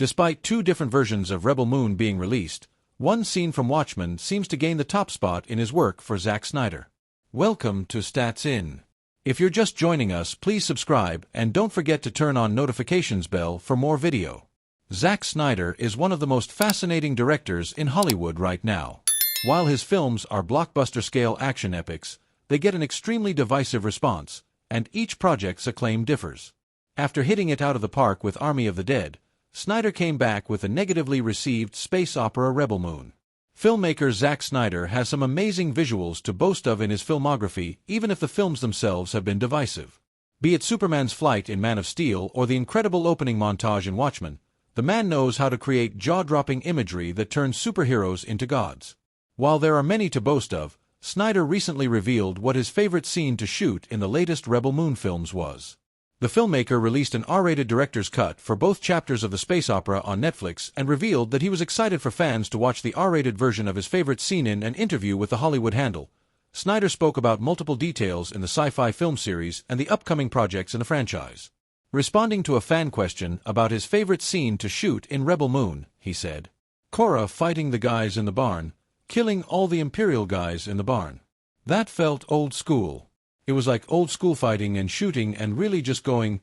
Despite two different versions of Rebel Moon being released, one scene from Watchmen seems to gain the top spot in his work for Zack Snyder. Welcome to Stats In. If you're just joining us, please subscribe and don't forget to turn on notifications bell for more video. Zack Snyder is one of the most fascinating directors in Hollywood right now. While his films are blockbuster-scale action epics, they get an extremely divisive response, and each project's acclaim differs. After hitting it out of the park with Army of the Dead, Snyder came back with a negatively received space opera Rebel Moon. Filmmaker Zack Snyder has some amazing visuals to boast of in his filmography, even if the films themselves have been divisive. Be it Superman's flight in Man of Steel or the incredible opening montage in Watchmen, the man knows how to create jaw-dropping imagery that turns superheroes into gods. While there are many to boast of, Snyder recently revealed what his favorite scene to shoot in the latest Rebel Moon films was. The filmmaker released an R-rated director's cut for both chapters of the space opera on Netflix and revealed that he was excited for fans to watch the R-rated version of his favorite scene in an interview with The Hollywood Handle. Snyder spoke about multiple details in the sci-fi film series and the upcoming projects in the franchise. Responding to a fan question about his favorite scene to shoot in Rebel Moon, he said, "Korra fighting the guys in the barn, killing all the Imperial guys in the barn. That felt old school. It was like old school fighting and shooting and really just going,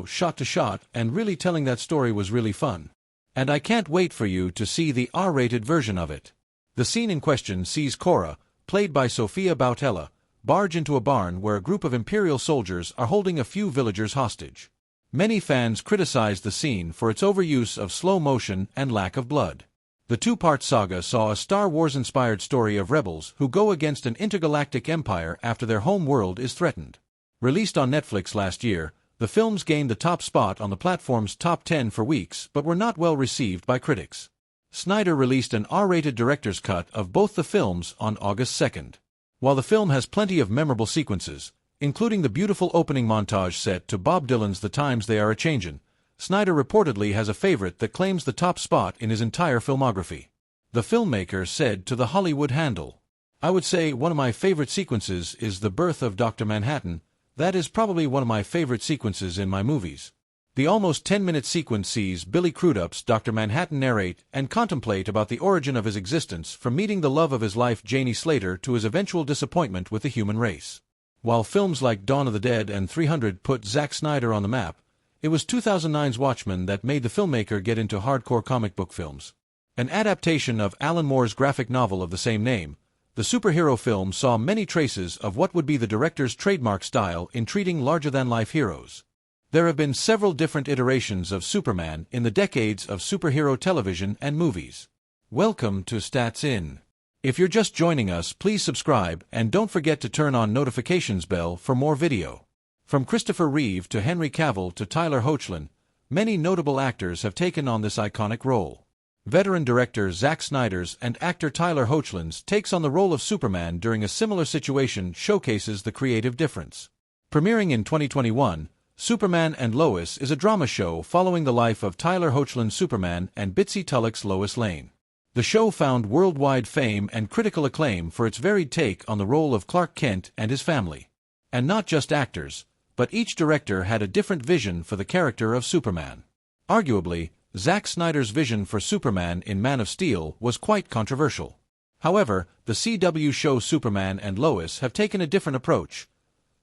shot to shot, and really telling that story was really fun. And I can't wait for you to see the R-rated version of it." The scene in question sees Korra, played by Sofia Boutella, barge into a barn where a group of Imperial soldiers are holding a few villagers hostage. Many fans criticized the scene for its overuse of slow motion and lack of blood. The two-part saga saw a Star Wars-inspired story of rebels who go against an intergalactic empire after their home world is threatened. Released on Netflix last year, the films gained the top spot on the platform's top 10 for weeks but were not well received by critics. Snyder released an R-rated director's cut of both the films on August 2nd. While the film has plenty of memorable sequences, including the beautiful opening montage set to Bob Dylan's The Times They Are A-Changin', Snyder reportedly has a favorite that claims the top spot in his entire filmography. The filmmaker said to The Hollywood Handle, "I would say one of my favorite sequences is the birth of Dr. Manhattan. That is probably one of my favorite sequences in my movies. The almost 10-minute sequence sees Billy Crudup's Dr. Manhattan narrate and contemplate about the origin of his existence from meeting the love of his life Janie Slater to his eventual disappointment with the human race." While films like Dawn of the Dead and 300 put Zack Snyder on the map, it was 2009's Watchmen that made the filmmaker get into hardcore comic book films. An adaptation of Alan Moore's graphic novel of the same name, the superhero film saw many traces of what would be the director's trademark style in treating larger-than-life heroes. There have been several different iterations of Superman in the decades of superhero television and movies. Welcome to Stats In. If you're just joining us, please subscribe and don't forget to turn on notifications bell for more video. From Christopher Reeve to Henry Cavill to Tyler Hoechlin, many notable actors have taken on this iconic role. Veteran director Zack Snyder's and actor Tyler Hoechlin's takes on the role of Superman during a similar situation showcases the creative difference. Premiering in 2021, Superman and Lois is a drama show following the life of Tyler Hoechlin's Superman and Bitsy Tulloch's Lois Lane. The show found worldwide fame and critical acclaim for its varied take on the role of Clark Kent and his family. And not just actors, but each director had a different vision for the character of Superman. Arguably, Zack Snyder's vision for Superman in Man of Steel was quite controversial. However, the CW show Superman and Lois have taken a different approach.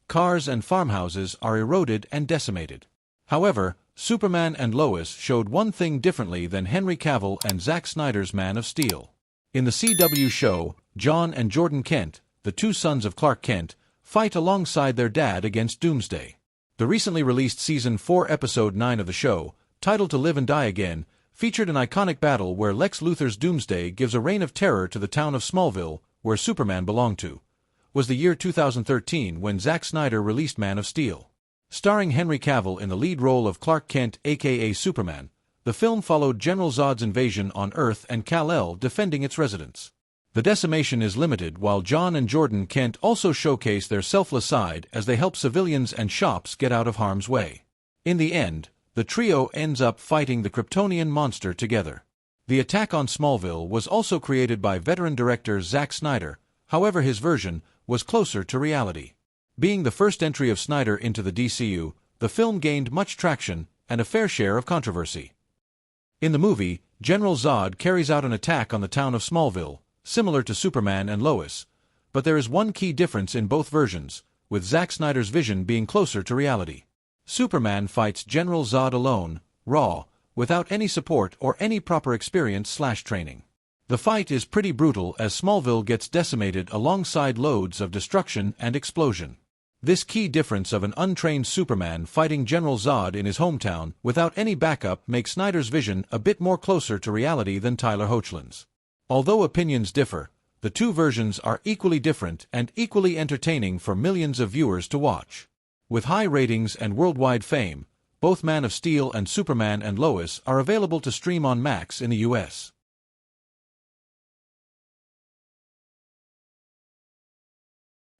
Cars and farmhouses are eroded and decimated. However, Superman and Lois showed one thing differently than Henry Cavill and Zack Snyder's Man of Steel. In the CW show, John and Jordan Kent, the two sons of Clark Kent, fight alongside their dad against Doomsday. The recently released Season 4 Episode 9 of the show, titled To Live and Die Again, featured an iconic battle where Lex Luthor's Doomsday gives a reign of terror to the town of Smallville, where Superman belonged to. Was the year 2013 when Zack Snyder released Man of Steel. Starring Henry Cavill in the lead role of Clark Kent aka Superman, the film followed General Zod's invasion on Earth and Kal-El defending its residents. The decimation is limited while John and Jordan Kent also showcase their selfless side as they help civilians and shops get out of harm's way. In the end, the trio ends up fighting the Kryptonian monster together. The attack on Smallville was also created by veteran director Zack Snyder, however his version was closer to reality. Being the first entry of Snyder into the DCU, the film gained much traction and a fair share of controversy. In the movie, General Zod carries out an attack on the town of Smallville, similar to Superman and Lois. But there is one key difference in both versions, with Zack Snyder's vision being closer to reality. Superman fights General Zod alone, raw, without any support or any proper experience/training. The fight is pretty brutal as Smallville gets decimated alongside loads of destruction and explosion. This key difference of an untrained Superman fighting General Zod in his hometown without any backup makes Snyder's vision a bit more closer to reality than Tyler Hoechlin's. Although opinions differ, the two versions are equally different and equally entertaining for millions of viewers to watch. With high ratings and worldwide fame, both Man of Steel and Superman and Lois are available to stream on Max in the US.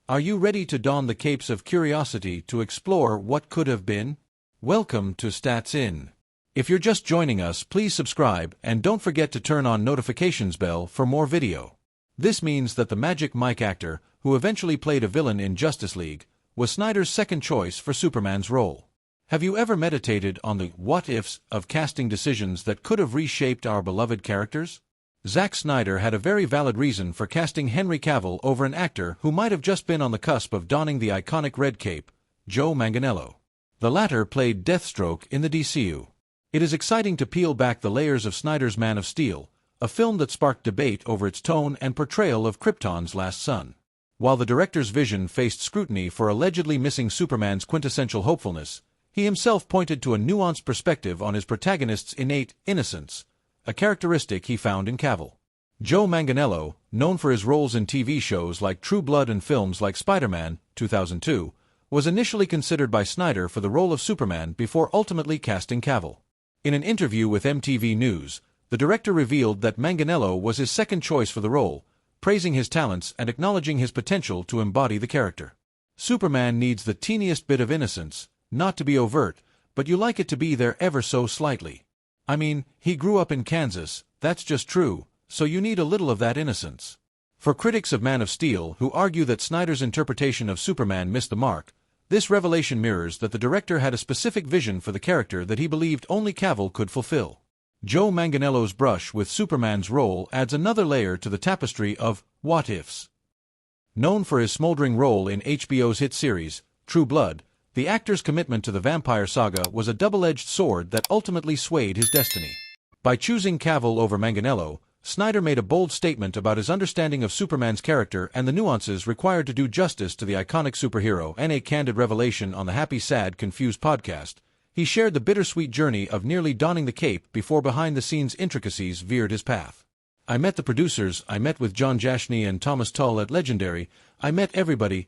Are you ready to don the capes of curiosity to explore what could have been? Welcome to Stats In. If you're just joining us, please subscribe and don't forget to turn on notifications bell for more video. This means that the Magic Mike actor, who eventually played a villain in Justice League, was Snyder's second choice for Superman's role. Have you ever meditated on the what-ifs of casting decisions that could have reshaped our beloved characters? Zack Snyder had a very valid reason for casting Henry Cavill over an actor who might have just been on the cusp of donning the iconic red cape, Joe Manganiello. The latter played Deathstroke in the DCU. It is exciting to peel back the layers of Snyder's Man of Steel, a film that sparked debate over its tone and portrayal of Krypton's last son. While the director's vision faced scrutiny for allegedly missing Superman's quintessential hopefulness, he himself pointed to a nuanced perspective on his protagonist's innate innocence, a characteristic he found in Cavill. Joe Manganiello, known for his roles in TV shows like True Blood and films like Spider-Man, 2002, was initially considered by Snyder for the role of Superman before ultimately casting Cavill. In an interview with MTV News, the director revealed that Manganiello was his second choice for the role, praising his talents and acknowledging his potential to embody the character. Superman needs the teeniest bit of innocence, not to be overt, but you like it to be there ever so slightly. I mean, he grew up in Kansas, that's just true, so you need a little of that innocence. For critics of Man of Steel who argue that Snyder's interpretation of Superman missed the mark, this revelation mirrors that the director had a specific vision for the character that he believed only Cavill could fulfill. Joe Manganiello's brush with Superman's role adds another layer to the tapestry of what-ifs. Known for his smoldering role in HBO's hit series, True Blood, the actor's commitment to the vampire saga was a double-edged sword that ultimately swayed his destiny. By choosing Cavill over Manganiello, Snyder made a bold statement about his understanding of Superman's character and the nuances required to do justice to the iconic superhero. In a candid revelation on the Happy Sad Confused podcast, he shared the bittersweet journey of nearly donning the cape before behind-the-scenes intricacies veered his path. I met the producers, I met with John Jashney and Thomas Tull at Legendary, I met everybody